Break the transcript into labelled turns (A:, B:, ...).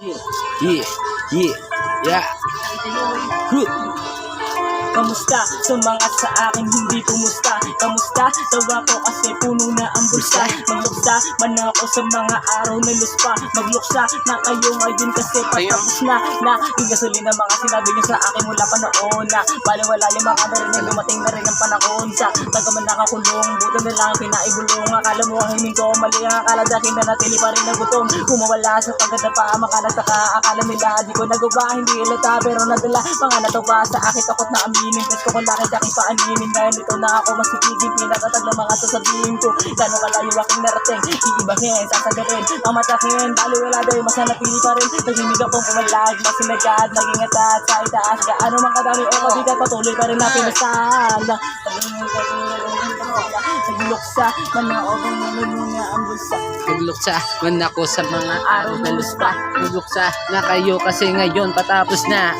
A: Yeah, yeah, yeah. Huh.
B: Kamusta? Sumangat sa akin, hindi kumusta. Kamusta? Tawa ko kasi puno na ang bulsa. Magluksa man ako sa mga araw na luspa. Magluksa na kayo ngayon kasi patapos na yung gasolina mga sinabi nyo sa akin mula pa noon na baliwala yung mga narinig, dumating na rin ang panahon sa tagaman nakakulong. Buto na lang pinaibulong. Akala mo ang himing ko mali, ang akala dahil na natili pa rin ang gutom. Kumawala sa pagkata pa, makanagtaka. Akala nila di ko nagawa, hindi ilata pero nadala. Mga natawa sa akin, takot na aminin. Kasi ko kung lakit aking paaninin. Ngayon ito na ako masigiging pinakatag ng mga sasabihin ko. Gano'ng kalayo aking narating, iibahin, sasagarin ang matakin, baliwala dahil mas nanatili pa rin. Naghinig akong pumalag, masinagad, naging atat sa itaas. Gaano man kadami o kabigat, patuloy pa rin na pinasan. Nagluksa, manaog ang nanunga ang bulsa.
A: Nagluksa man ako sa mga araw na luspa. Nagluksa na kayo kasi ngayon patapos na.